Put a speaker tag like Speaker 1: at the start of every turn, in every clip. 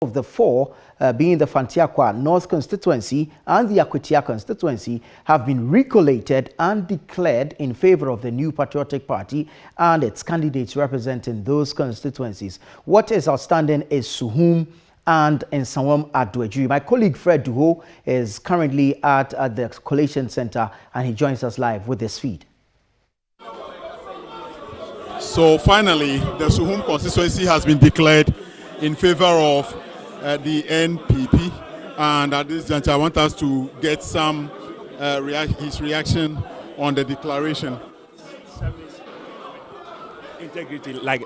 Speaker 1: of the four, being the Fantiakwa North constituency and the Akwatia constituency, have been recollated and declared in favor of the New Patriotic Party and its candidates representing those constituencies. What is outstanding is Suhum and Nsawam Adoagyiri. My colleague Fred Duho is currently at the Collation Center and he joins us live with this feed.
Speaker 2: So finally, the Suhum constituency has been declared in favor of the NPP, and at this juncture I want us to get some his reaction on the declaration.
Speaker 3: Integrity, like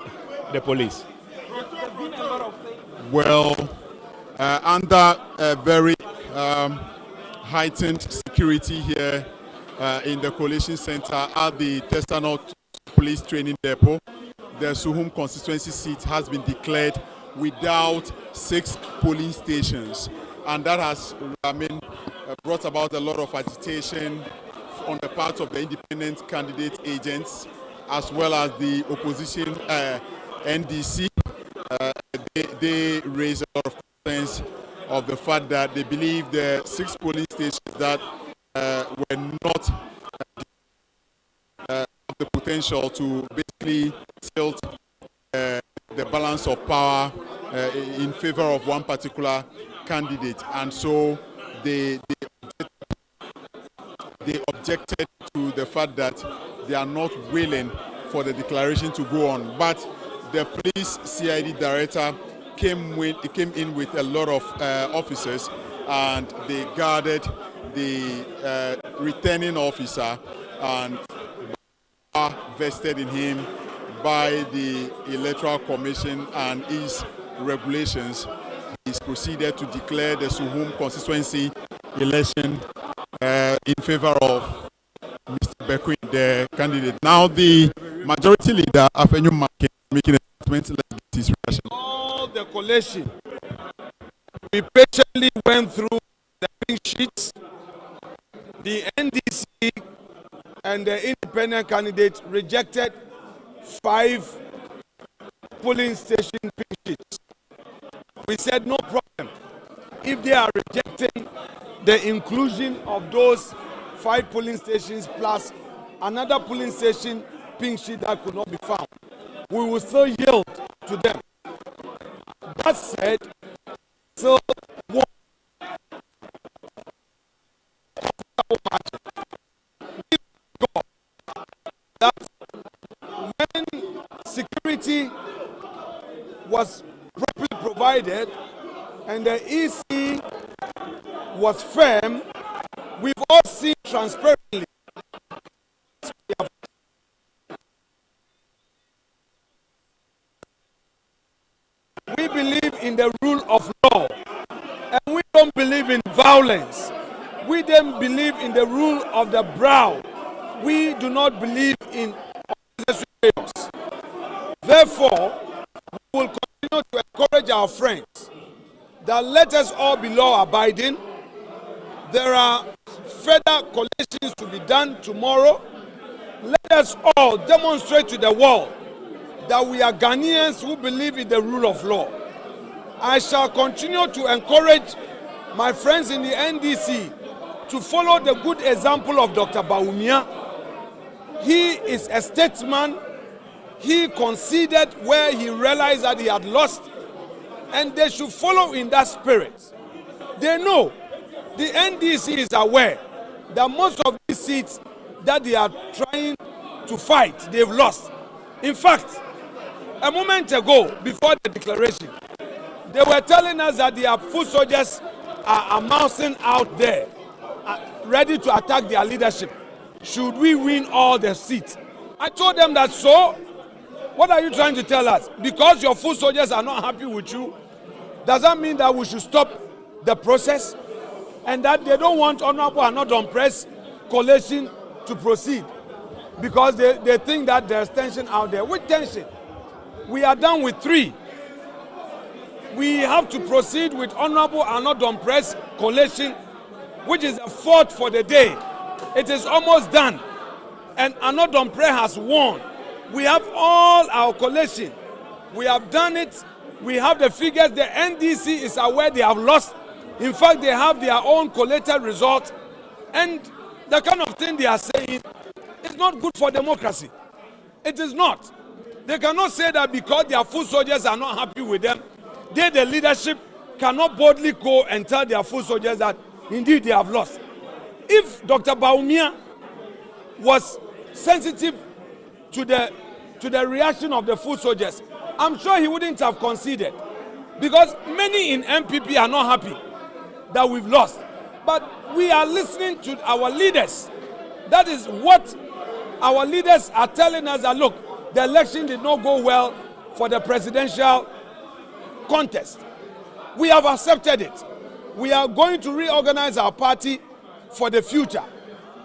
Speaker 3: the police.
Speaker 2: Well, under a very heightened security here in the Collation Center at the Testanot Police Training Depot, the Suhum constituency seat has been declared without 6 polling stations, and that has brought about a lot of agitation on the part of the independent candidate agents as well as the opposition NDC. They raised a lot of concerns of the fact that they believe the 6 polling stations that were not have the potential to basically tilt the balance of power in favor of one particular candidate, and so they objected to the fact that they are not willing for the declaration to go on. But the police CID director came in with a lot of officers, and they guarded the returning officer and vested in him by the Electoral Commission and its regulations. He's proceeded to declare the Suhum constituency election in favor of Mr. Bekwin, the candidate. Now the majority leader, Afenyo Market, making a statement. Let's get his reaction.
Speaker 4: All the collation, we patiently went through the pink sheets. The NDC and the independent candidate rejected 5 polling station pink sheets. We said no problem. If they are rejecting the inclusion of those 5 polling stations plus another polling station pink sheet that could not be found, we will still yield to them. That said, so that when security was properly provided and the EC was firm, we've all seen transparently. We believe in the rule of law, and we don't believe in violence. We don't believe in the rule of the brow. We do not believe in unnecessary chaos. Therefore, we will continue to encourage our friends that let us all be law-abiding. There are further collations to be done tomorrow. Let us all demonstrate to the world that we are Ghanaians who believe in the rule of law. I shall continue to encourage my friends in the NDC to follow the good example of Dr. Bawumia. He is a statesman. He conceded where he realized that he had lost, and they should follow in that spirit. They know, the NDC is aware that most of these seats that they are trying to fight, they've lost. In fact, a moment ago, before the declaration, they were telling us that their foot soldiers are amassing out there, ready to attack their leadership. Should we win all the seats? I told them that, so, what are you trying to tell us? Because your foot soldiers are not happy with you, does that mean that we should stop the process? And that they don't want honorable and not unpressed collation to proceed? Because they think that there's tension out there. With tension, we are done with 3. We have to proceed with honorable and not unpressed collation, which is the 4th for the day. It is almost done. And Anodon Prayer has won. We have all our collation. We have done it We have the figures. The NDC is aware they have lost. In fact, they have their own collated results. And the kind of thing they are saying is not good for democracy. It is not. They cannot say that because their foot soldiers are not happy with them, they, the leadership, cannot boldly go and tell their foot soldiers that indeed they have lost. If Dr. Bawumia was sensitive to the reaction of the foot soldiers, I'm sure he wouldn't have conceded. Because many in MPP are not happy that we've lost. But we are listening to our leaders. That is what our leaders are telling us, that look, the election did not go well for the presidential contest. We have accepted it. We are going to reorganize our party for the future.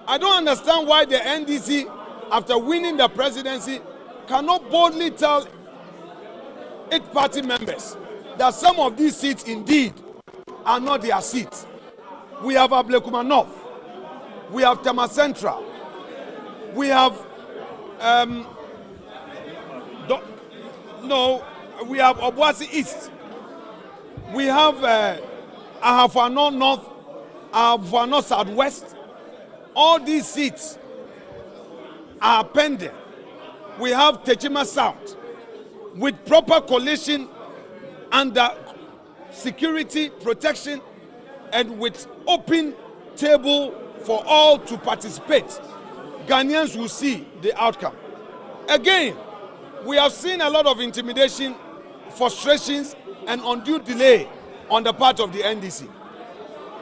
Speaker 4: I don't understand why the NDC, after winning the presidency, cannot boldly tell its party members that some of these seats indeed are not their seats. We have Ablekuma North, we have Tema Central, we have we have Obuasi East, we have Ahafano North, Ahafano Southwest. All these seats are pending. We have Techima South with proper coalition under security protection and with open table for all to participate. Ghanaians will see the outcome. Again, we have seen a lot of intimidation, frustrations, and undue delay on the part of the NDC.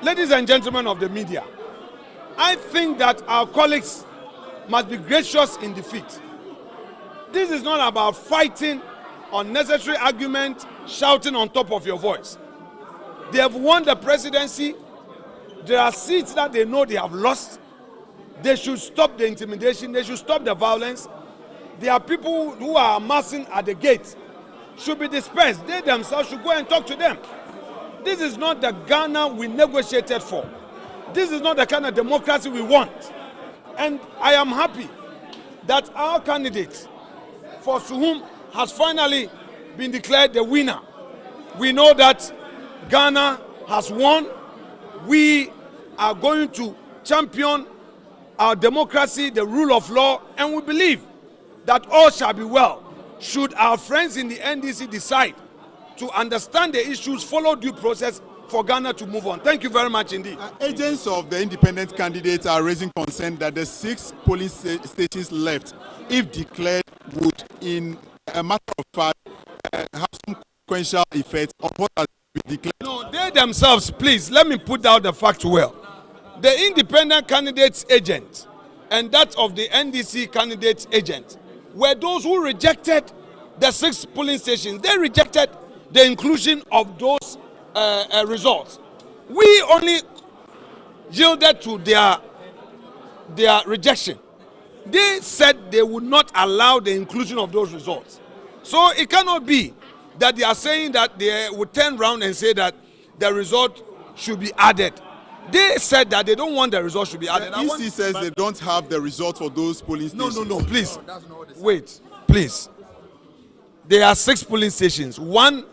Speaker 4: Ladies and gentlemen of the media, I think that our colleagues must be gracious in defeat. This is not about fighting unnecessary argument, shouting on top of your voice. They have won the presidency. There are seats that they know they have lost. They should stop the intimidation. They should stop the violence. There are people who are amassing at the gate, should be dispersed. They themselves should go and talk to them. This is not the Ghana we negotiated for. This is not the kind of democracy we want. And I am happy that our candidate for Suhum has finally been declared the winner. We know that Ghana has won. We are going to champion our democracy, the rule of law, and we believe that all shall be well should our friends in the NDC decide to understand the issues, follow due process for Ghana to move on. Thank you very much indeed.
Speaker 2: Agents of the independent candidates are raising concern that the 6 polling stations left, if declared, would in a matter of fact have some consequential effects on what has been declared.
Speaker 4: No, they themselves, please, let me put out the fact well. The independent candidates agent and that of the NDC candidates agent were those who rejected the 6 polling stations. They rejected the inclusion of those results. We only yielded to their rejection. They said they would not allow the inclusion of those results. So it cannot be that they are saying that they would turn around and say that the result should be added. They said that they don't want the result should be added.
Speaker 2: The EC says they don't have the result for those polling stations.
Speaker 4: No, please. Wait, please. There are 6 polling stations. One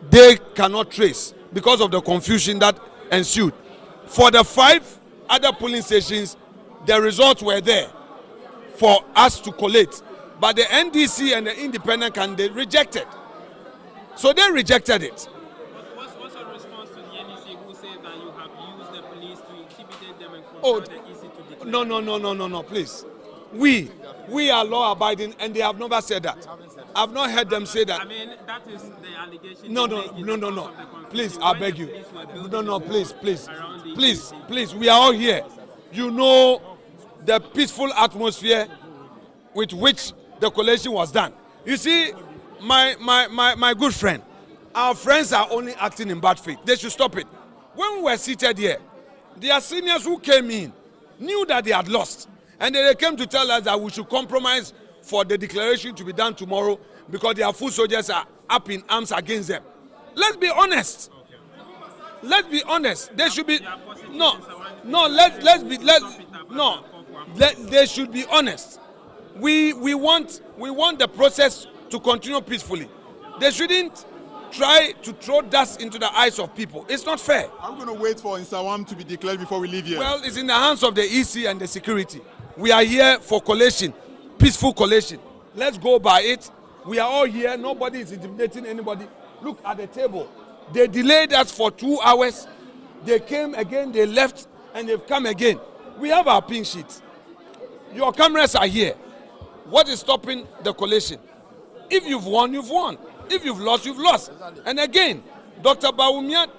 Speaker 4: they cannot trace because of the confusion that ensued. For the 5 other polling stations, the results were there for us to collate. But the NDC and the independent candidate rejected. So they rejected it.
Speaker 5: What's your response to the NDC who said that you have used the police to intimidate them and compel the EC to declare?
Speaker 4: No, please. We are law abiding and they have never said that. I've not heard them say that.
Speaker 5: I mean, that is the allegation.
Speaker 4: No. Please, I beg you. No, please. Please, we are all here. You know the peaceful atmosphere with which the collation was done. You see, my good friend, our friends are only acting in bad faith. They should stop it. When we were seated here, their seniors who came in knew that they had lost. And they came to tell us that we should compromise for the declaration to be done tomorrow because their foot soldiers are up in arms against them. Let's be honest. Let's be honest. They should be they should be honest. We want the process to continue peacefully. They shouldn't try to throw dust into the eyes of people. It's not fair.
Speaker 2: I'm going to wait for Nsawam to be declared before we leave here.
Speaker 4: Well, it's in the hands of the EC and the security. We are here for collation, peaceful collation. Let's go by it. We are all here. Nobody is intimidating anybody. Look at the table. They delayed us for 2 hours. They came again, they left, and they've come again. We have our pink sheets. Your cameras are here. What is stopping the collation? If you've won, you've won. If you've lost, you've lost. And again, Dr. Bawumia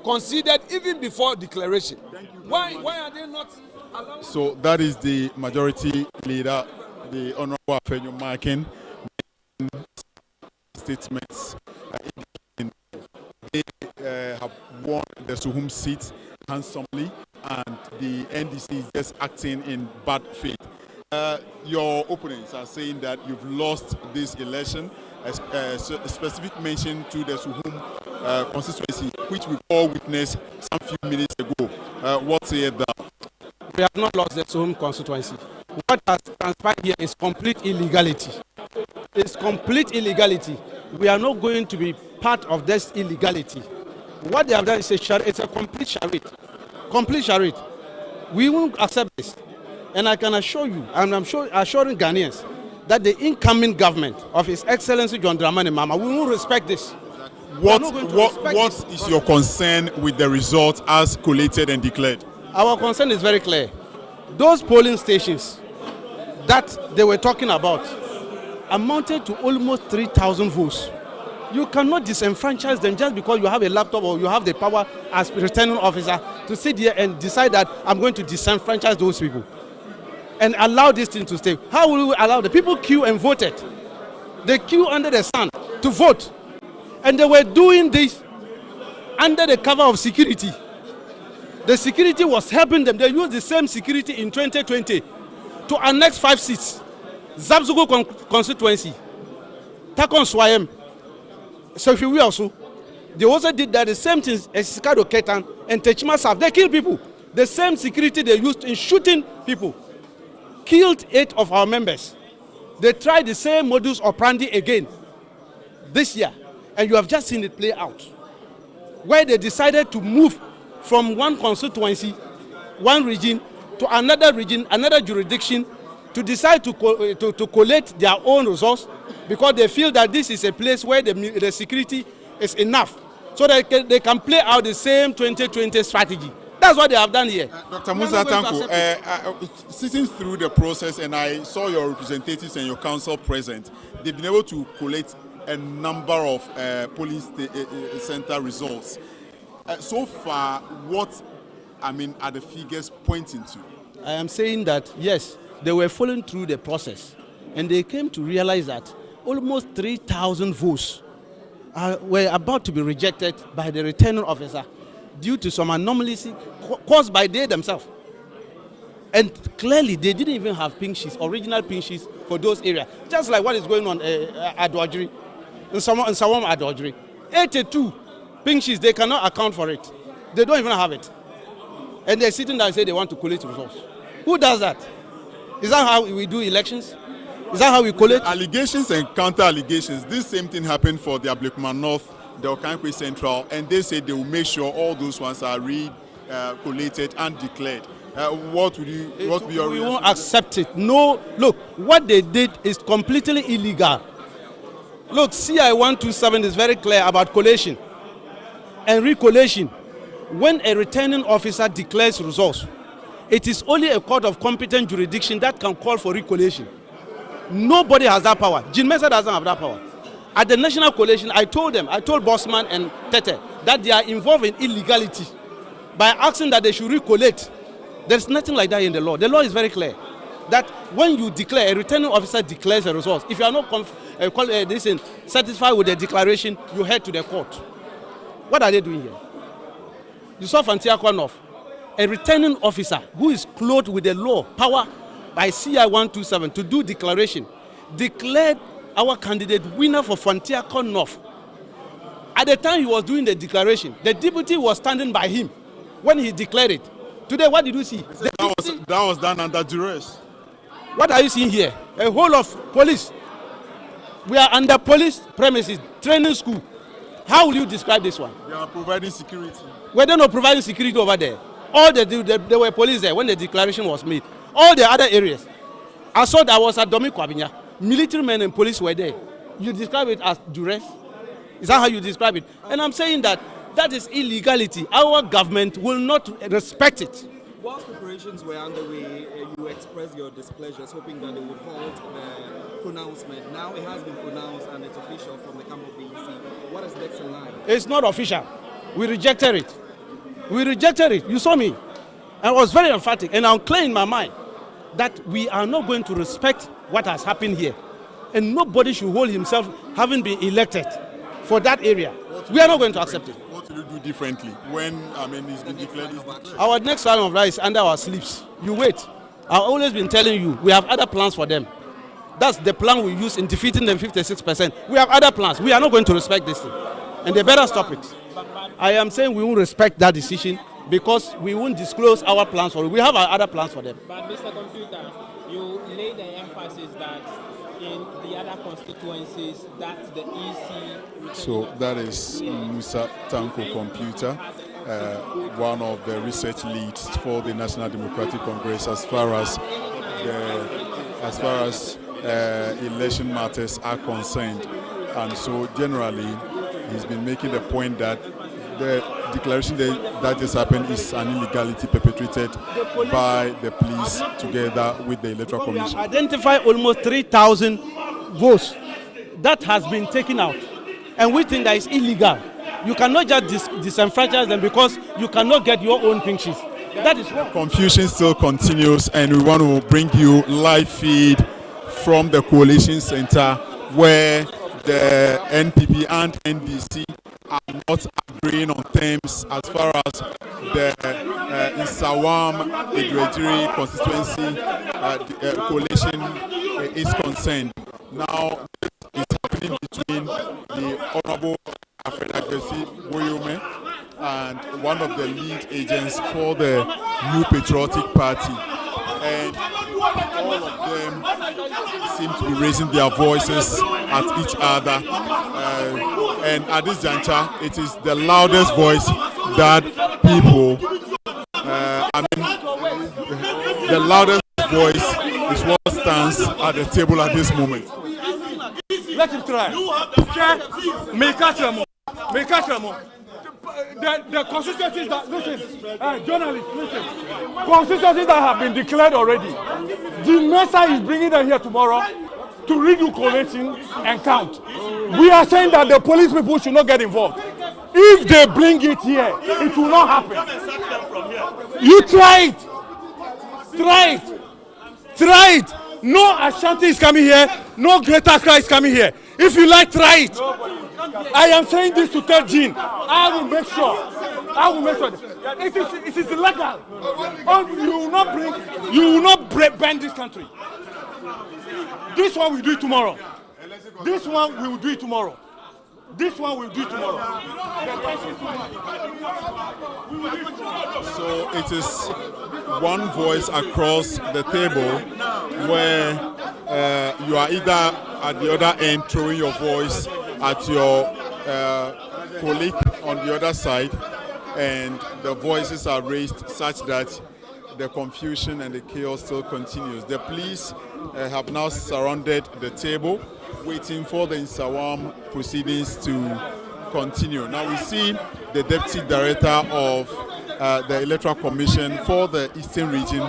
Speaker 4: conceded even before declaration. Why are they not allowed?
Speaker 2: So that is the majority leader, the Honorable Afenyo Markin, statements. They have won the Suhum seat handsomely, and the NDC is just acting in bad faith. Your opponents are saying that you've lost this election. A specific mention to the Suhum constituency, which we all witnessed some few minutes ago. What say that?
Speaker 6: We have not lost the Suhum constituency. What has transpired here is complete illegality. It's complete illegality. We are not going to be part of this illegality. What they have done is it's a complete charade. Complete charade. We won't accept this. And I can assure you, and I'm assuring Ghanaians, that the incoming government of His Excellency John Dramani Mahama, we won't respect this.
Speaker 2: What is your concern with the results as collated and declared?
Speaker 6: Our concern is very clear. Those polling stations that they were talking about amounted to almost 3,000 votes. You cannot disenfranchise them just because you have a laptop or you have the power as returning officer to sit here and decide that I'm going to disenfranchise those people and allow this thing to stay. How will we allow the people queue and voted? They queue under the sun to vote. And they were doing this under the cover of security. The security was helping them. They used the same security in 2020 to annex 5 seats. Zabzugo constituency, Takon Swayem, Sofiwi also. They also did that, the same thing as Sikado Ketan and Techima Saf. They killed people. The same security they used in shooting people killed 8 of our members. They tried the same modus operandi again this year, and you have just seen it play out, where they decided to move from one constituency, one region, to another region, another jurisdiction, to decide to collect their own resource, because they feel that this is a place where the security is enough, so that they can play out the same 2020 strategy. That's what they have done here.
Speaker 2: Dr. Musa Tanko, sitting through the process, and I saw your representatives and your council present, they've been able to collect a number of polling center results. So far, what are the figures pointing to?
Speaker 6: I am saying that, yes, they were following through the process, and they came to realize that almost 3,000 votes were about to be rejected by the returning officer due to some anomalies caused by they themselves. And clearly, they didn't even have pink sheets, original pink sheets for those areas. Just like what is going on at Adoagyiri, Nsawam Adoagyiri. 82 pink sheets, they cannot account for it. They don't even have it. And they're sitting there and say they want to collect results. Who does that? Is that how we do elections? Is that how we collect?
Speaker 2: Allegations and counter-allegations. This same thing happened for the Ablekuma North, the Okankwe Central, and they said they will make sure all those ones are collated and declared. What would be your reaction?
Speaker 6: We won't accept it. No, look, what they did is completely illegal. Look, CI 127 is very clear about collation and re-collation. When a returning officer declares results, it is only a court of competent jurisdiction that can call for re-collation. Nobody has that power. Jean Mensah doesn't have that power. At the national collation, I told Bossman and Tete that they are involved in illegality by asking that they should recollate. There's nothing like that in the law. The law is very clear that when you declare, a returning officer declares a result. If you are not satisfied with the declaration, you head to the court. What are they doing here? You saw Fantiakwa North, a returning officer who is clothed with the law, power by CI 127 to do declaration, declared our candidate winner for Fantiakwa North. At the time he was doing the declaration, the deputy was standing by him when he declared it. Today, what did you see?
Speaker 2: That was done under duress.
Speaker 6: What are you seeing here? A whole of police We are under police premises, training school. How will you describe this one?
Speaker 2: They are providing security.
Speaker 6: We're not providing security over there. All there were police there when the declaration was made. All the other areas. I saw that was at Domi Kwabinya. Military men and police were there. You describe it as duress? Is that how you describe it? And I'm saying that is illegality. Our government will not respect it.
Speaker 7: Whilst preparations were underway, you expressed your displeasure, hoping that they would halt the pronouncement. Now it has been pronounced and it's official from the camp of the EC. What is next in line?
Speaker 6: It's not official. We rejected it. We rejected it. You saw me. I was very emphatic, and I'm clear in my mind that we are not going to respect what has happened here. And nobody should hold himself having been elected for that area. We are not going to accept it.
Speaker 2: What will you do differently when, it's been declared?
Speaker 6: Our next line of life is under our sleeves. You wait. I've always been telling you, we have other plans for them. That's the plan we use in defeating them 56%. We have other plans. We are not going to respect this thing. And they better stop it. I am saying we won't respect that decision because we won't disclose our plans for it. We have our other plans for them.
Speaker 5: But Mr. Computer, you lay the emphasis that in the other constituencies that the EC...
Speaker 2: So that is Musa Tanko Computer, one of the research leads for the National Democratic Congress as far as election matters are concerned. And so generally, he's been making the point that the declaration that just happened is an illegality perpetrated by the police together with the Electoral Commission.
Speaker 6: Identify almost 3,000 votes that has been taken out, and we think that is illegal. You cannot just disenfranchise them because you cannot get your own pinches. That is wrong.
Speaker 2: Confusion still continues, and we want to bring you live feed from the Coalition Center where the NPP and NDC are not agreeing on terms as far as the Nsawam Adoagyiri constituency coalition is concerned. Now, it's happening between the Honorable Adoagyiri Boyome and one of the lead agents for the New Patriotic Party. And all of them seem to be raising their voices at each other. And at this juncture, it is the loudest voice that people, the loudest voice is what stands at the table at this moment.
Speaker 4: Let him try. The constituencies that, listen, journalists, listen. Constituencies that have been declared already. The Mesa is bringing them here tomorrow to redo collation and count. We are saying that the police people should not get involved. If they bring it here, it will not happen. You try it. Try it. Try it. No Ashanti is coming here. No Greater Accra is coming here. If you like, try it. I am saying this to tell Jean. I will make sure. It is illegal. You will not bend this country. This one we do it tomorrow. This one we will do it tomorrow. This one we'll do tomorrow.
Speaker 2: So it is one voice across the table where you are either at the other end throwing your voice at your colleague on the other side, and the voices are raised such that the confusion and the chaos still continues. The police have now surrounded the table, waiting for the Nsawam proceedings to continue. Now we see the Deputy Director of the Electoral Commission for the Eastern Region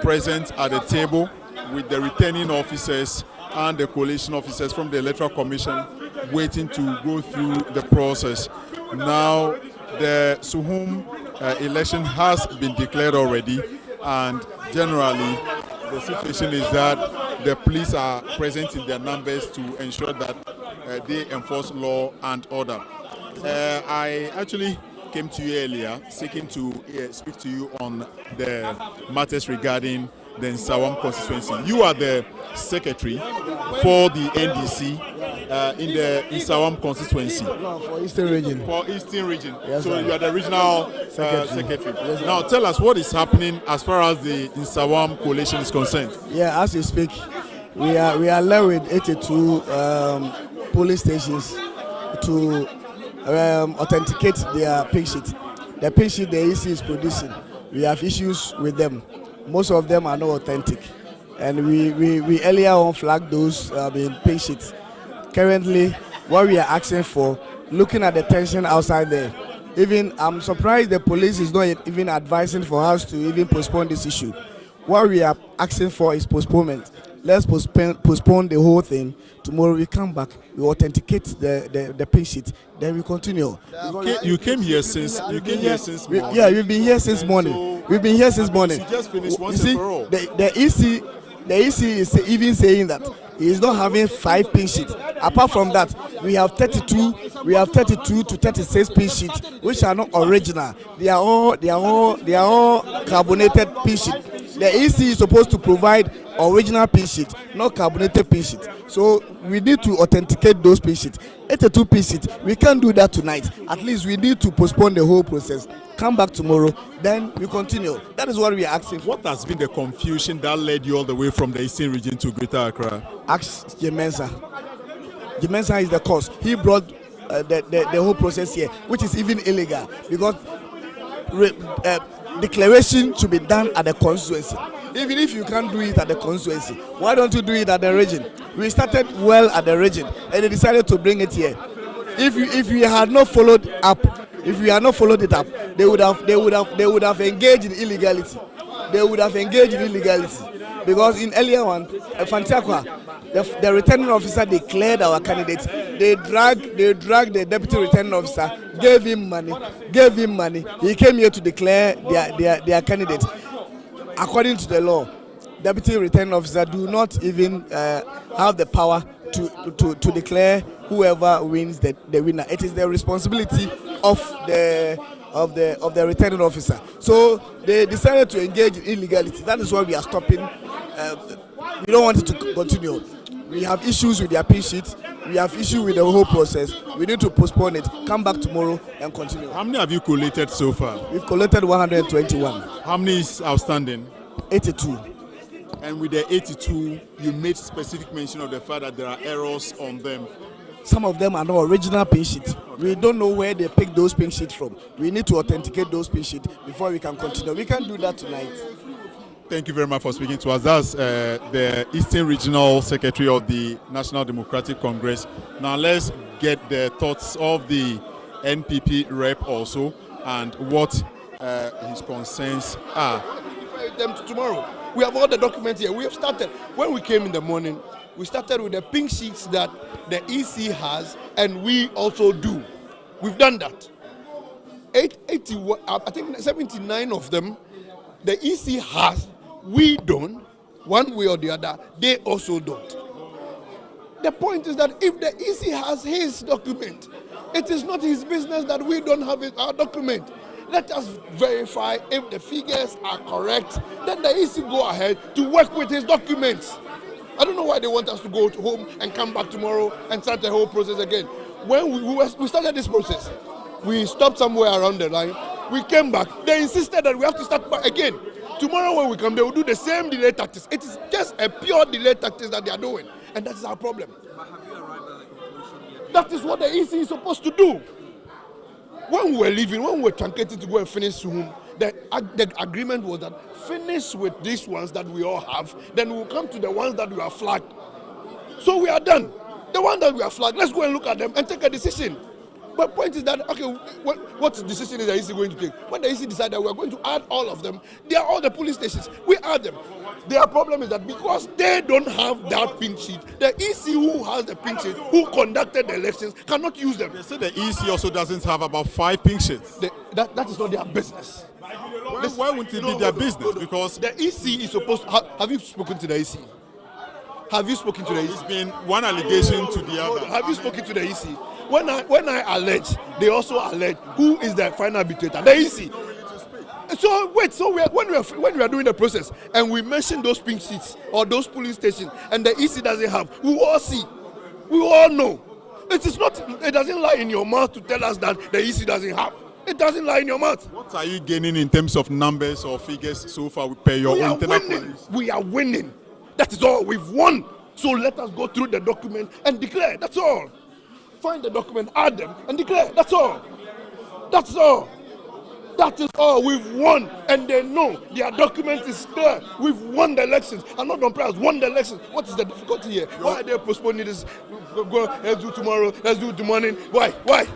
Speaker 2: present at the table with the returning officers and the coalition officers from the Electoral Commission waiting to go through the process. Now the Suhum election has been declared already, and generally the situation is that the police are present in their numbers to ensure that they enforce law and order. I actually came to you earlier seeking to speak to you on the matters regarding the Nsawam constituency. You are the secretary for the NDC in the Nsawam constituency.
Speaker 8: No, for Eastern Region.
Speaker 2: For Eastern Region.
Speaker 8: Yes,
Speaker 2: so
Speaker 8: sir.
Speaker 2: you are the regional secretary.
Speaker 8: Yes,
Speaker 2: now tell us what is happening as far as the Nsawam coalition is concerned.
Speaker 8: Yeah, as you speak, we are left with 82 polling stations to authenticate their pink sheet. The pink sheet the EC is producing, we have issues with them. Most of them are not authentic, and we earlier on flagged those pink sheets. Currently, what we are asking for, looking at the tension outside there, even I'm surprised the police is not even advising for us to even postpone this issue. What we are asking for is postponement. Let's postpone the whole thing. Tomorrow we come back, we authenticate the pink sheet, then we continue.
Speaker 2: You came here since morning.
Speaker 8: Yeah, we've been here since morning. We've been here since morning.
Speaker 2: You just finished once
Speaker 8: and
Speaker 2: for all.
Speaker 8: The EC is even saying that he is not having 5 pink sheets. Apart from that, we have 32 to 36 pink sheets, which are not original. They are all carbonated pink sheets. The EC is supposed to provide original pink sheet, not carbonated pink sheet. So we need to authenticate those pink sheets. 82 pink sheets. We can't do that tonight. At least we need to postpone the whole process. Come back tomorrow, then we continue. That is what we are asking for.
Speaker 2: What has been the confusion that led you all the way from the Eastern region to Greater Accra?
Speaker 8: Ask Jemensa. Jemensa is the cause. He brought the whole process here, which is even illegal, because declaration should be done at the constituency. Even if you can't do it at the constituency, why don't you do it at the region? We started well at the region, and they decided to bring it here. If we had not followed it up, they would have engaged in illegality. Because in earlier one, Fantiakwa, the returning officer declared our candidate. They dragged the deputy returning officer, gave him money. He came here to declare their candidate. According to the law, deputy returning officer do not even have the power to declare whoever wins the winner. It is the responsibility of the returning officer. So they decided to engage in illegality. That is why we are stopping. We don't want it to continue. We have issues with their pink sheet. We have issues with the whole process. We need to postpone it. Come back tomorrow and continue.
Speaker 2: How many have you collated so far?
Speaker 8: We've collected 121.
Speaker 2: How many is outstanding?
Speaker 8: 82.
Speaker 2: And with the 82, you made specific mention of the fact that there are errors on them.
Speaker 8: Some of them are not original pink sheets. Okay. We don't know where they picked those pink sheets from. We need to authenticate those pink sheets before we can continue. We can't do that tonight.
Speaker 2: Thank you very much for speaking to us. That's the Eastern Regional Secretary of the National Democratic Congress. Now let's get the thoughts of the NPP rep also and what his concerns are.
Speaker 9: Them tomorrow. We have all the documents here. We have started. When we came in the morning, we started with the pink sheets that the EC has and we also do. We've done that. 81, I think 79 of them, the EC has. We don't, one way or the other, they also don't. The point is that if the EC has his document, it is not his business that we don't have our document. Let us verify if the figures are correct, then the EC go ahead to work with his documents. I don't know why they want us to go home and come back tomorrow and start the whole process again. When we started this process, we stopped somewhere around the line, we came back, they insisted that we have to start back again. Tomorrow when we come, they will do the same delay tactics. It is just a pure delay tactics that they are doing, and that is our problem.
Speaker 7: But have you arrived at a conclusion yet?
Speaker 9: That is what the EC is supposed to do. When we were leaving, when we were truncated to go and finish Suhum, the agreement was that finish with these ones that we all have, then we'll come to the ones that we are flagged. So we are done. The ones that we are flagged, let's go and look at them and take a decision. But point is that, okay, what decision is the EC going to take? When the EC decided that we are going to add all of them, they are all the police stations. We add them. Their problem is that because they don't have that pink sheet, the EC who has the pink sheet, who conducted the elections, cannot use them.
Speaker 2: They say the EC also doesn't have about 5 pink sheets.
Speaker 9: That is not their business.
Speaker 2: Why wouldn't it be their business? Because
Speaker 9: the EC is supposed to... Have you spoken to the EC? Have you spoken to the EC?
Speaker 2: It's been one allegation to the other.
Speaker 9: Have you spoken to the EC? When I allege, they also allege who is the final arbitrator, the EC. So wait, when we are doing the process and we mention those pink sheets or those polling stations and the EC doesn't have, we will all see, we will all know. It doesn't lie in your mouth to tell us that the EC doesn't have. It doesn't lie in your mouth.
Speaker 2: What are you gaining in terms of numbers or figures so far per your internal police?
Speaker 9: We are winning. That is all. We've won. So let us go through the document and declare. That's all. Find the document, add them, and declare. That's all. That's all. That is all. We've won, and they know their document is clear. We've won the elections. I'm not on price. Won the elections. What is the difficulty here? Why are they postponing this? Go, let's do tomorrow. Let's do it the morning. Why?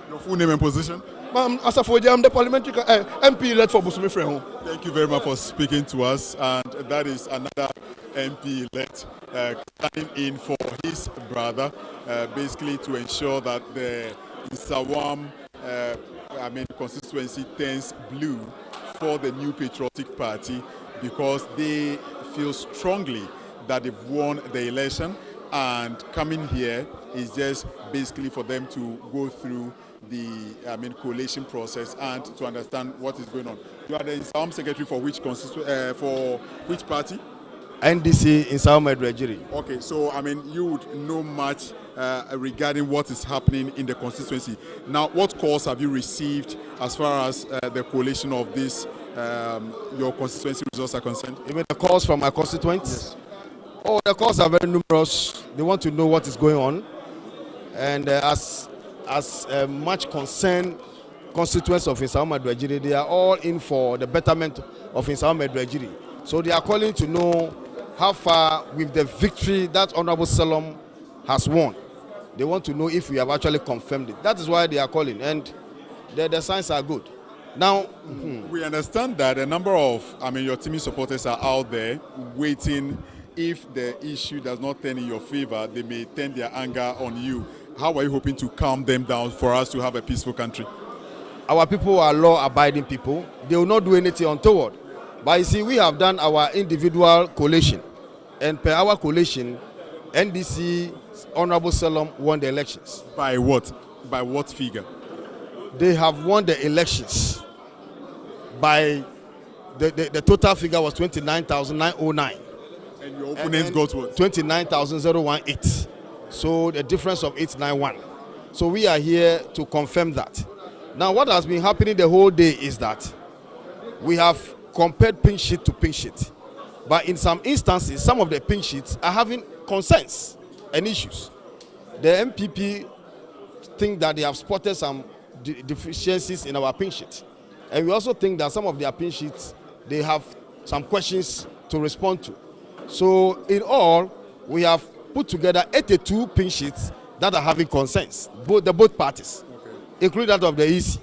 Speaker 2: Your full name and position?
Speaker 9: Asafoja, I'm the parliamentary MP led for Busumi Freho.
Speaker 2: Thank you very much for speaking to us. And that is another MP led standing in for his brother, basically to ensure that the Nsawam constituency turns blue for the New Patriotic Party, because they feel strongly that they've won the election, and coming here is just basically for them to go through the collation process and to understand what is going on. You are the Nsawam secretary for which for which party?
Speaker 10: NDC Nsawam Adoagyiri.
Speaker 2: Okay, so you would know much regarding what is happening in the constituency. Now, what calls have you received as far as the collation of this your constituency results are concerned?
Speaker 10: You mean the calls from my constituents? Yes. Oh, the calls are very numerous. They want to know what is going on, and as much concerned constituents of Nsawam Adoagyiri, they are all in for the betterment of Nsawam Adoagyiri. So they are calling to know how far with the victory that Honorable Suhum has won. They want to know if we have actually confirmed it. That is why they are calling, and the signs are good. Now,
Speaker 2: we understand that a number of your team supporters are out there waiting. If the issue does not turn in your favor, they may turn their anger on you. How are you hoping to calm them down for us to have a peaceful country?
Speaker 10: Our people are law-abiding people. They will not do anything untoward. But you see, we have done our individual collation, and per our collation, NDC Honorable Suhum won the elections.
Speaker 2: By what? By what figure?
Speaker 10: They have won the elections by the total figure was 29,909.
Speaker 2: And your opponents got what?
Speaker 10: 29,018. So the difference of 891. So we are here to confirm that. Now, what has been happening the whole day is that we have compared pink sheet to pink sheet. But in some instances, some of the pink sheets are having concerns and issues. The MPP think that they have spotted some deficiencies in our pink sheet. And we also think that some of their pink sheets, they have some questions to respond to. So in all, we have put together 82 pink sheets that are having concerns, both parties, including that of the EC.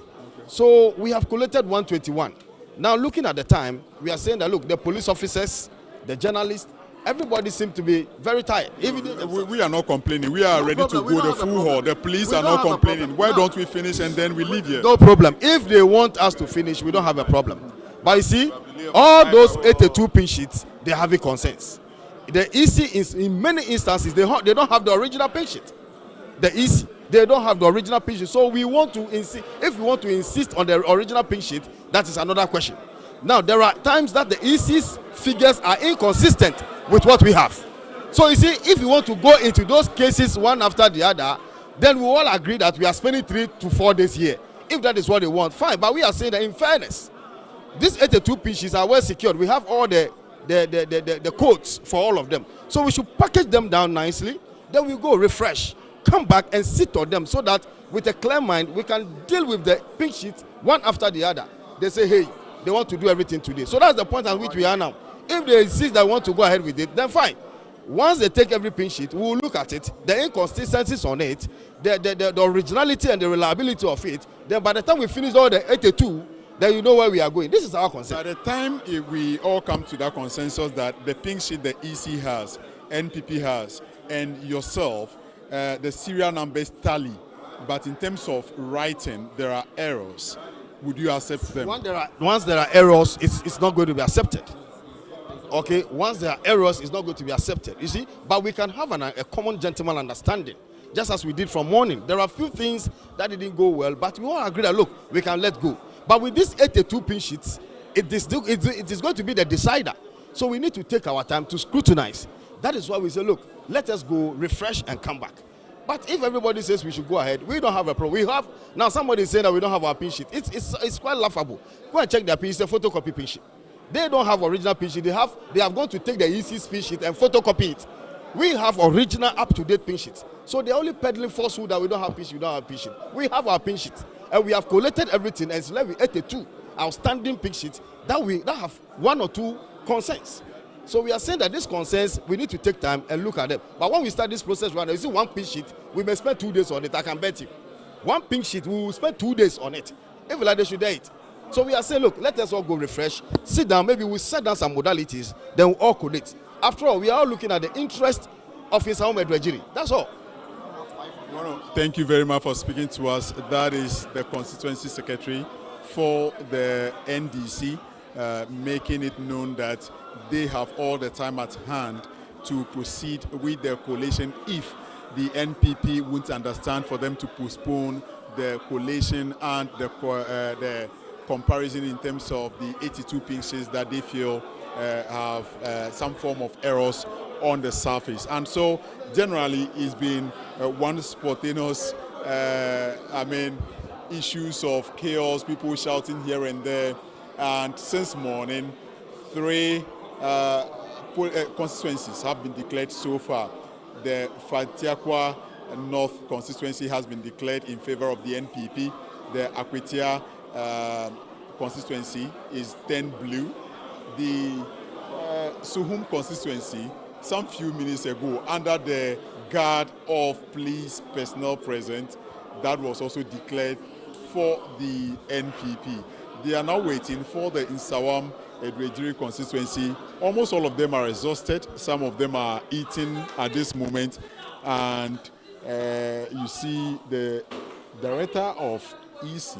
Speaker 10: So we have collected 121. Now, looking at the time, we are saying that, look, the police officers, the journalists, everybody seems to be very tired.
Speaker 2: We are not complaining. We are ready to go the full hall. The police are not complaining. Why don't we finish and then we leave here?
Speaker 10: No problem. If they want us to finish, we don't have a problem. But you see, all those 82 pink sheets, they are having concerns. The EC is, in many instances, they don't have the original pink sheet. The EC, they don't have the original pink sheet. So we want to insist. If we want to insist on the original pink sheet, that is another question. Now, there are times that the EC's figures are inconsistent with what we have. So you see, if you want to go into those cases one after the other, then we all agree that we are spending 3 to 4 days here. If that is what they want, fine. But we are saying that in fairness, these 82 pink sheets are well secured. We have all the codes for all of them. So we should package them down nicely. Then we go refresh, come back and sit on them so that with a clear mind, we can deal with the pink sheets one after the other. They say, hey, they want to do everything today. So that's the point at which we are now. If they insist they want to go ahead with it, then fine. Once they take every pink sheet, we will look at it, the inconsistencies on it, the originality and the reliability of it. Then by the time we finish all the 82, then you know where we are going. This is our concern.
Speaker 2: By the time we all come to that consensus that the pink sheet the EC has, NPP has, and yourself, the serial numbers tally, but in terms of writing, there are errors. Would you accept them?
Speaker 10: Once there are errors, it's not going to be accepted. Okay, once there are errors, it's not going to be accepted. You see, but we can have a common gentleman understanding, just as we did from morning. There are a few things that didn't go well, but we all agree that, look, we can let go. But with these 82 pink sheets, it is going to be the decider. So we need to take our time to scrutinize. That is why we say, look, let us go refresh and come back. But if everybody says we should go ahead, we don't have a problem. We have, now somebody is saying that we don't have our pink sheet. It's quite laughable. Go and check their pink sheet, it's a photocopy pink sheet. They don't have original pink sheet. They have gone to take the EC's pink sheet and photocopy it. We have original up-to-date pin sheets. So they're only peddling falsehood that we don't have pin sheet, we don't have pin sheet. We have our pin sheet. And we have collated everything and it's left with 82 outstanding pin sheets that have 1 or 2 concerns. So we are saying that these concerns, we need to take time and look at them. But when we start this process right now, you see one pin sheet, we may spend 2 days on it, I can bet you. One pin sheet, we will spend 2 days on it. If like they should do it. So we are saying, look, let us all go refresh, sit down, maybe we'll set down some modalities, then we'll all collate. After all, we are all looking at the interest of Nsawam Adoagyiri. That's all.
Speaker 2: Thank you very much for speaking to us. That is the constituency secretary for the NDC, making it known that they have all the time at hand to proceed with their coalition if the NPP won't understand for them to postpone the coalition and the comparison in terms of the 82 pin sheets that they feel have some form of errors on the surface. And so generally it's been one spontaneous issues of chaos, people shouting here and there, and since morning 3 constituencies have been declared so far. The Fatiakwa North constituency has been declared in favor of the NPP. The Akwetia constituency is 10 blue. The Suhum constituency, some few minutes ago, under the guard of police personnel present, that was also declared for the NPP. They are now waiting for the Nsawam Adoagyiri constituency. Almost all of them are exhausted. Some of them are eating at this moment. And you see the director of EC,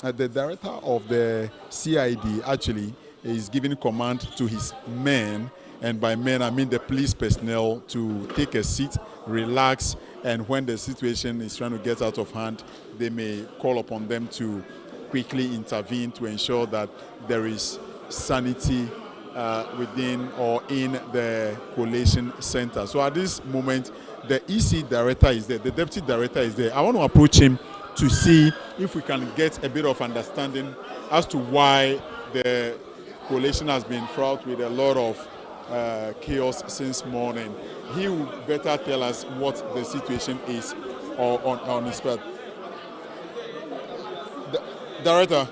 Speaker 2: the director of the CID actually is giving command to his men, and by men I mean the police personnel, to take a seat, relax, and when the situation is trying to get out of hand, they may call upon them to quickly intervene to ensure that there is sanity within or in the collation center. So at this moment, the EC director is there, the deputy director is there. I want to approach him to see if we can get a bit of understanding as to why the collation has been fraught with a lot of chaos since morning. He will better tell us what the situation is on his part. Director.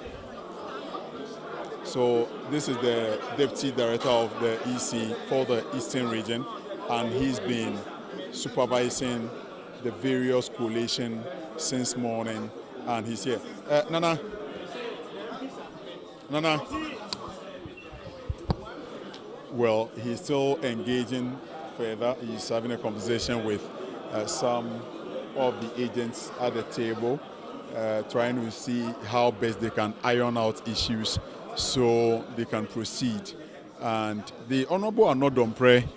Speaker 2: So this is the deputy director of the EC for the Eastern region, and he's been supervising the various collation since morning, and he's here. Nana. Well, he's still engaging further. He's having a conversation with some of the agents at the table, trying to see how best they can iron out issues so they can proceed. And the Honorable Anodompre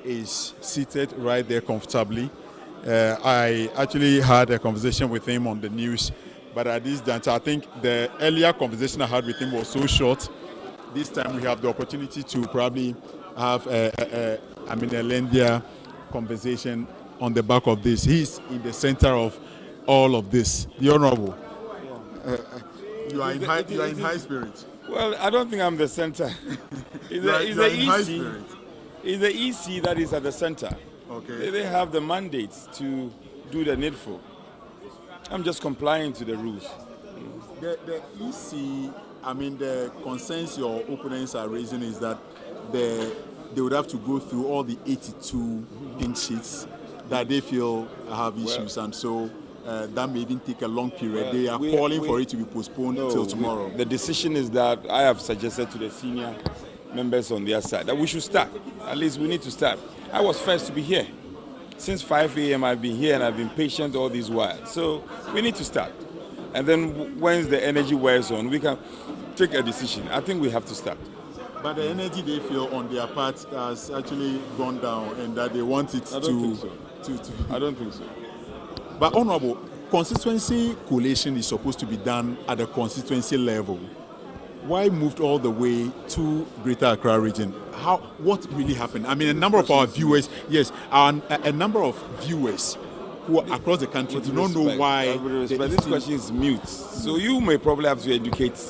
Speaker 2: is seated right there comfortably. I actually had a conversation with him on the news, but at this juncture, I think the earlier conversation I had with him was so short. This time we have the opportunity to probably have a lengthier conversation on the back of this. He's in the center of all of this. The Honorable, you are in high spirits.
Speaker 3: Well, I don't think I'm the center. It's the EC that is at the center.
Speaker 2: Okay.
Speaker 3: They have the mandate to do the needful. I'm just complying to the rules.
Speaker 2: The EC, the concerns your opponents are raising is that they would have to go through all the 82 pink sheets that they feel have issues, and so that may even take a long period. They are calling for it to be postponed till tomorrow.
Speaker 3: The decision is that I have suggested to the senior members on their side that we should start. At least we need to start. I was first to be here. Since 5 a.m. I've been here and I've been patient all this while. So we need to start. And then once the energy wears on, we can take a decision. I think we have to start.
Speaker 2: But the energy they feel on their part has actually gone down, and that they want it
Speaker 3: I don't think so.
Speaker 2: But Honorable, constituency collation is supposed to be done at the constituency level. Why moved all the way to Greater Accra region? What really happened? A number of our viewers, a number of viewers who are across the country do not know why.
Speaker 3: But this question is mute. So you may probably have to educate.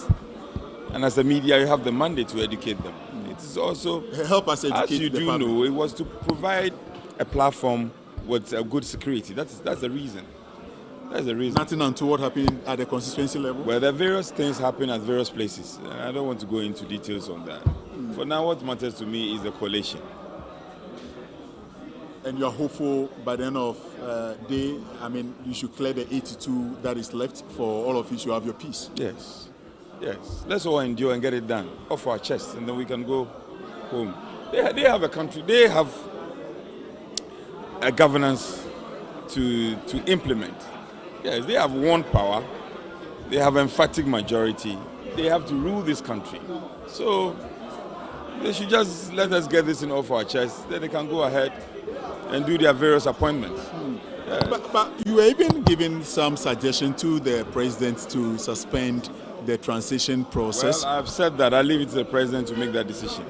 Speaker 3: And as a media, you have the mandate to educate them. It is also,
Speaker 2: help us educate
Speaker 3: as you
Speaker 2: the
Speaker 3: do
Speaker 2: public.
Speaker 3: know, it was to provide a platform with good security. That's the reason. That's the reason.
Speaker 2: Nothing untoward happening at the constituency level?
Speaker 3: Well, there are various things happening at various places. I don't want to go into details on that. For now, what matters to me is the coalition.
Speaker 2: And you are hopeful by the end of day, I mean, you should clear the 82 that is left for all of you to have your peace?
Speaker 3: Yes. Yes. Let's all endure and get it done off our chest, and then we can go home. They have a country, they have a governance to implement. Yes, they have one power, they have emphatic majority, they have to rule this country. So they should just let us get this in off our chest, then they can go ahead and do their various appointments.
Speaker 2: But you were even giving some suggestion to the president to suspend the transition process.
Speaker 3: Well, I've said that. I leave it to the president to make that decision.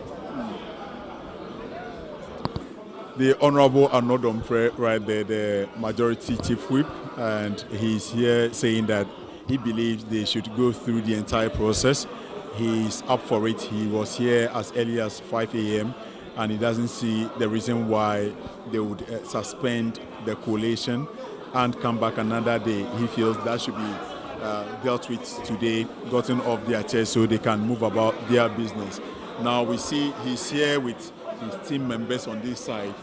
Speaker 2: The Honorable Anodompre, right there, the majority chief whip, and he's here saying that he believes they should go through the entire process. He's up for it. He was here as early as 5 a.m. and he doesn't see the reason why they would suspend the collation and come back another day. He feels that should be dealt with today, gotten off their chest so they can move about their business. Now we see he's here with his team members on this side.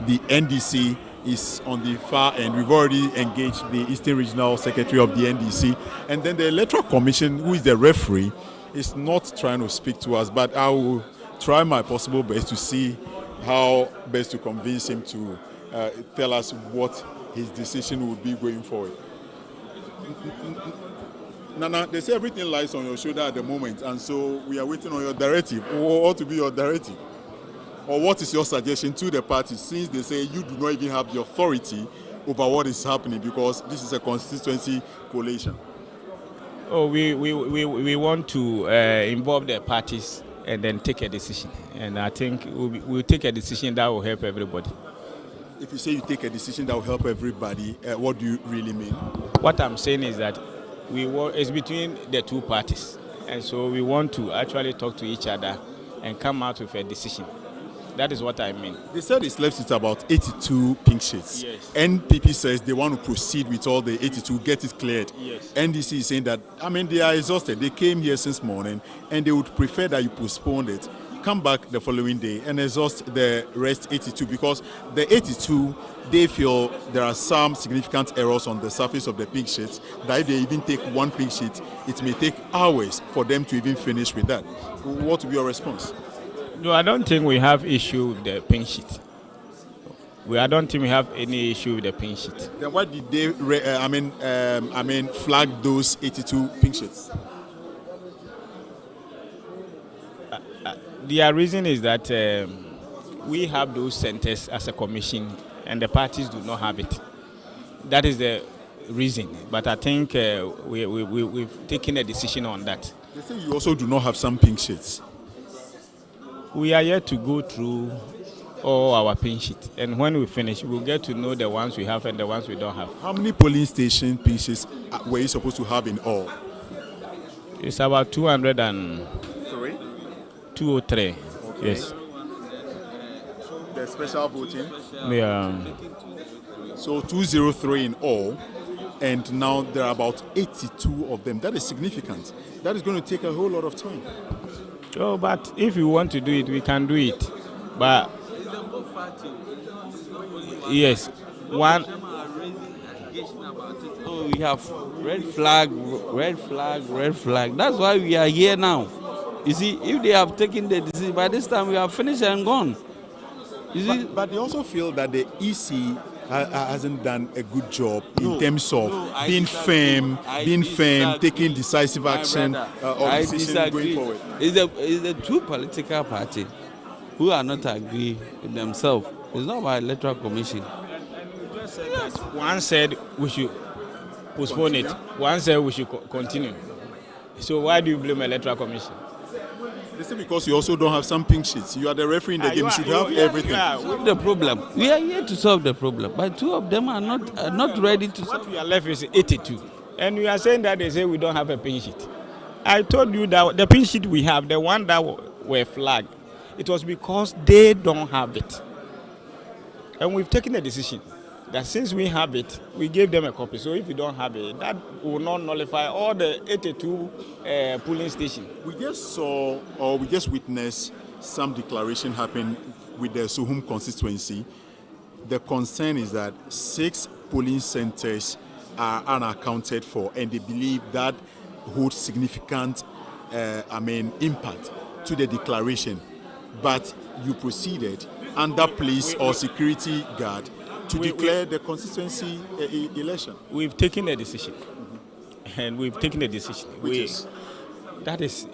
Speaker 2: The NDC is on the far end. We've already engaged the Eastern Regional Secretary of the NDC. And then the Electoral Commission, who is the referee, is not trying to speak to us, but I will try my possible best to see how best to convince him to tell us what his decision would be going forward. Nana, they say everything lies on your shoulder at the moment, and so we are waiting on your directive. What to be your directive? Or what is your suggestion to the party, since they say you do not even have the authority over what is happening because this is a constituency coalition?
Speaker 11: Oh, we want to involve the parties and then take a decision. And I think we'll take a decision that will help everybody.
Speaker 2: If you say you take a decision that will help everybody, what do you really mean?
Speaker 11: What I'm saying is that it's between the two parties. And so we want to actually talk to each other and come out with a decision. That is what I mean.
Speaker 2: They said it's left with about 82 pink sheets.
Speaker 11: Yes.
Speaker 2: NPP says they want to proceed with all the 82, get it cleared.
Speaker 11: Yes.
Speaker 2: NDC is saying that, I mean, they are exhausted. They came here since morning and they would prefer that you postpone it, come back the following day and exhaust the rest 82, because the 82, they feel there are some significant errors on the surface of the pink sheets that if they even take one pink sheet, it may take hours for them to even finish with that. What will be your response?
Speaker 11: No, I don't think we have issue with the pink sheet. I don't think we have any issue with the pink sheet.
Speaker 2: Then why did they, flag those 82 pink sheets?
Speaker 11: Their reason is that we have those centers as a commission and the parties do not have it. That is the reason. But I think we've taken a decision on that.
Speaker 2: They say you also do not have some pink sheets.
Speaker 11: We are yet to go through all our pink sheets. And when we finish, we'll get to know the ones we have and the ones we don't have.
Speaker 2: How many polling station pink sheets were you supposed to have in all?
Speaker 11: It's about 203. 203. Okay. Yes.
Speaker 2: The special voting?
Speaker 11: Yeah.
Speaker 2: So 203 in all, and now there are about 82 of them. That is significant. That is going to take a whole lot of time.
Speaker 11: Oh, but if you want to do it, we can do it. But yes, one.
Speaker 12: Oh, we have red flag, red flag, red flag. That's why we are here now. You see, if they have taken the decision, by this time we are finished and gone. You see?
Speaker 2: But they also feel that the EC hasn't done a good job in terms of being firm, taking decisive action or decision going forward.
Speaker 12: It's the two political parties who are not agree with themselves. It's not by Electoral Commission.
Speaker 11: One said we should postpone it. One said we should continue. So why do you blame Electoral Commission?
Speaker 2: They say because you also don't have some pink sheets. You are the referee in the game. You should have everything.
Speaker 12: Solve the problem. We are here to solve the problem, but two of them are not ready to solve.
Speaker 11: What we are left is 82, and we are saying that they say we don't have a pink sheet. I told you that the pink sheet we have, the one that were flagged, it was because they don't have it. And we've taken a decision that since we have it, we gave them a copy. So if you don't have it, that will not nullify all the 82 polling stations.
Speaker 2: We just saw, or we just witnessed some declaration happen with the Suhum constituency. The concern is that 6 polling centers are unaccounted for, and they believe that holds significant impact to the declaration. But you proceeded under police or security guard to declare the constituency election.
Speaker 11: We've taken a decision. And we've taken a decision. That is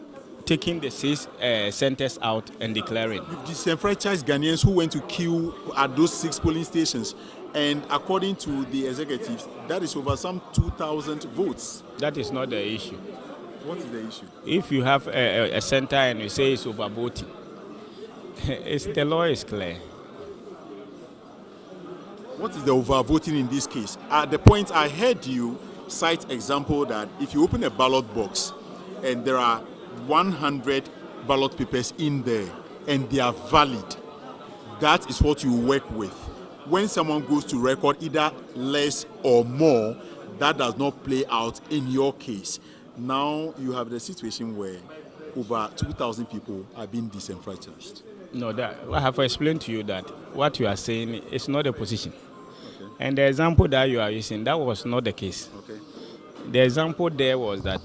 Speaker 11: taking the 6 centers out and declaring.
Speaker 2: You've disenfranchised Ghanaians who went to queue at those 6 polling stations. And according to the executives, that is over some 2,000 votes.
Speaker 11: That is not the issue.
Speaker 2: What is the issue?
Speaker 11: If you have a center and you say it's overvoting, the law is clear.
Speaker 2: What is the overvoting in this case? At the point I heard you cite example that if you open a ballot box and there are 100 ballot papers in there and they are valid, that is what you work with. When someone goes to record either less or more, that does not play out in your case. Now you have the situation where over 2,000 people are being disenfranchised.
Speaker 11: No, I have explained to you that what you are saying is not a position. Okay. And the example that you are using, that was not the case. Okay. The example there was that,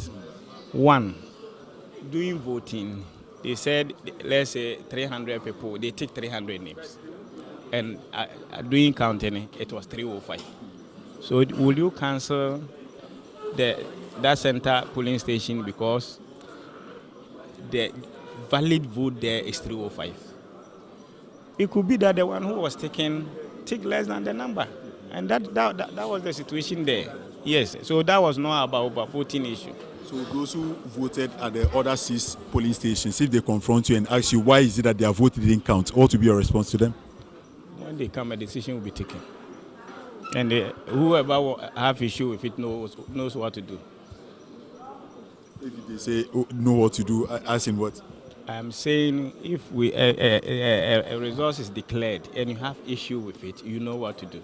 Speaker 11: one, doing voting, they said, let's say 300 people, they take 300 names. And doing counting, it was 305. So will you cancel that center polling station because the valid vote there is 305? It could be that the one who was taken took less than the number. And that was the situation there. Yes, so that was not about voting issue.
Speaker 2: So those who voted at the other 6 polling stations, if they confront you and ask you why is it that their vote didn't count, what will be your response to them?
Speaker 11: When they come, a decision will be taken. And whoever will have issue with it knows what to do.
Speaker 2: If they say know what to do, as in what?
Speaker 11: I'm saying if a resource is declared and you have issue with it, you know what to do.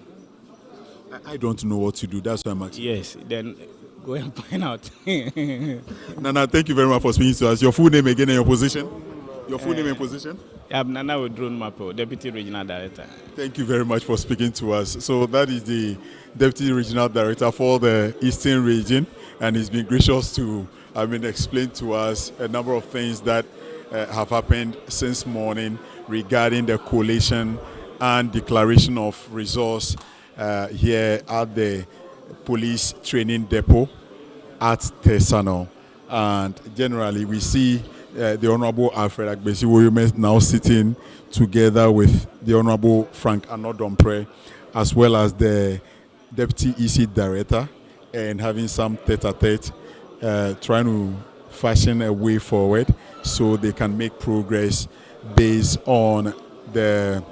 Speaker 2: I don't know what to do. That's why I'm asking.
Speaker 11: Yes, then go and find out.
Speaker 2: Nana, thank you very much for speaking to us. Your full name again and your position? Your full name and position?
Speaker 11: I'm Nana Wedron Mapo, Deputy Regional Director.
Speaker 2: Thank you very much for speaking to us. So that is the Deputy Regional Director for the Eastern Region, and he's been gracious to explain to us a number of things that have happened since morning regarding the collation and declaration of resource here at the police training depot at Tesano. And generally we see the Honorable Alfred Agbesi now sitting together with the Honorable Frank Anodompre, as well as the Deputy EC Director, and having some tete-a-tete, trying to fashion a way forward so they can make progress based on the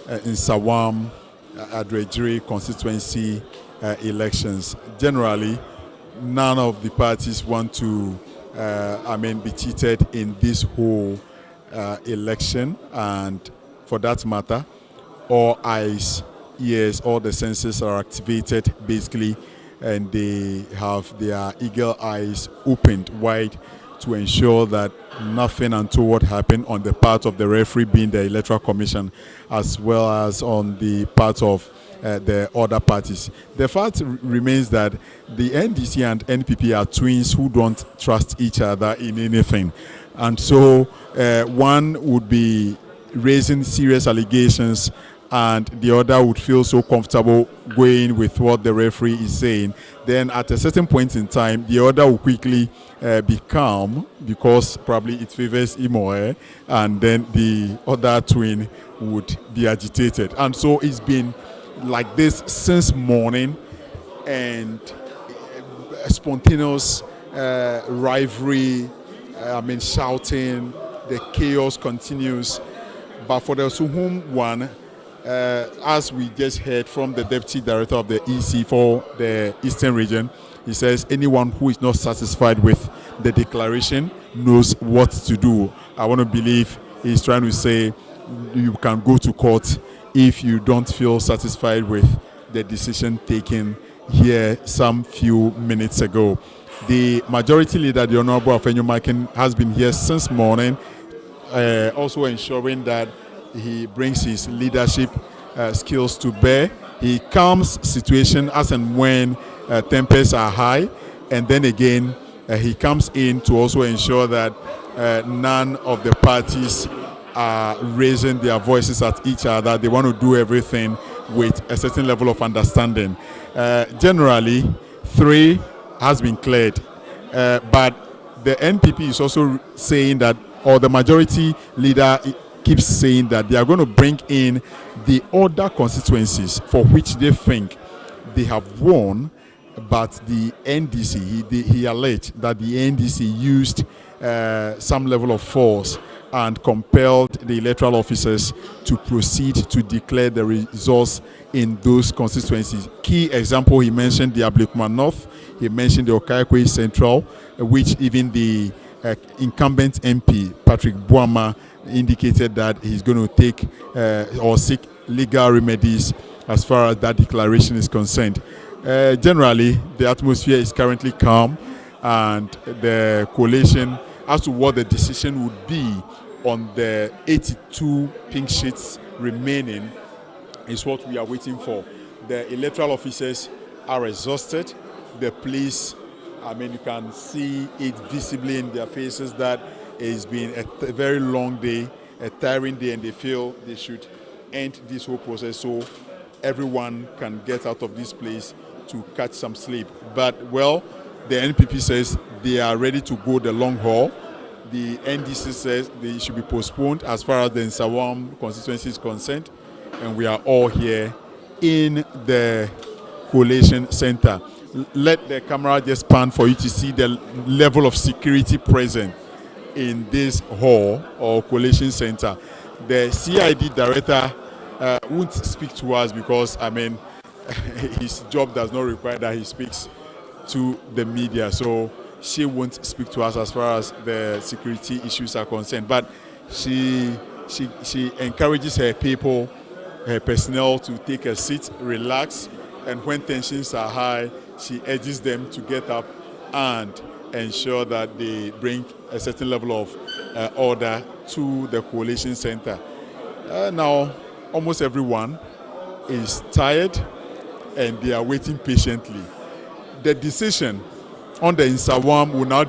Speaker 2: Nsawam, Adoagyiri constituency elections. Generally, none of the parties want to be cheated in this whole election, and for that matter, all eyes, ears, all the senses are activated basically, and they have their eagle eyes opened wide to ensure that nothing untoward happen on the part of the referee, being the Electoral Commission, as well as on the part of the other parties. The fact remains that the NDC and NPP are twins who don't trust each other in anything. And so one would be raising serious allegations and the other would feel so comfortable going with what the referee is saying. Then at a certain point in time, the other will quickly be calm because probably it favors him or her, and then the other twin would be agitated. And so it's been like this since morning, and spontaneous rivalry, shouting, the chaos continues. But for the Suhum one, as we just heard from the Deputy Director of the EC for the Eastern Region, he says anyone who is not satisfied with the declaration knows what to do. I want to believe he's trying to say you can go to court if you don't feel satisfied with the decision taken here some few minutes ago. The majority leader, the Honorable Afenyo-Makin, has been here since morning, also ensuring that he brings his leadership skills to bear. He calms situation as and when tempers are high, and then again he comes in to also ensure that none of the parties are raising their voices at each other. They want to do everything with a certain level of understanding. Generally, 3 has been cleared, but the NPP is also saying that, or the majority leader keeps saying that they are going to bring in the other constituencies for which they think they have won, but the NDC, he alleged that the NDC used some level of force and compelled the electoral officers to proceed to declare the results in those constituencies. Key example, he mentioned the Ablekuma North, he mentioned the Okaikwe Central, which even the incumbent MP, Patrick Boama, indicated that he's going to take or seek legal remedies as far as that declaration is concerned. Generally, the atmosphere is currently calm, and the coalition, as to what the decision would be on the 82 pink sheets remaining, is what we are waiting for. The electoral officers are exhausted. The police, I mean, you can see it visibly in their faces that it's been a very long day, a tiring day, and they feel they should end this whole process so everyone can get out of this place to catch some sleep. But, well, the NPP says they are ready to go the long haul. The NDC says they should be postponed as far as the Nsawam constituency is concerned, and we are all here in the collation center. Let the camera just pan for you to see the level of security present in this hall or collation center. The CID director won't speak to us because, I mean, his job does not require that he speaks to the media, so she won't speak to us as far as the security issues are concerned. But she encourages her people, her personnel, to take a seat, relax, and when tensions are high, she urges them to get up and ensure that they bring a certain level of order to the coalition center. Now, almost everyone is tired and they are waiting patiently. The decision on the Nsawam will now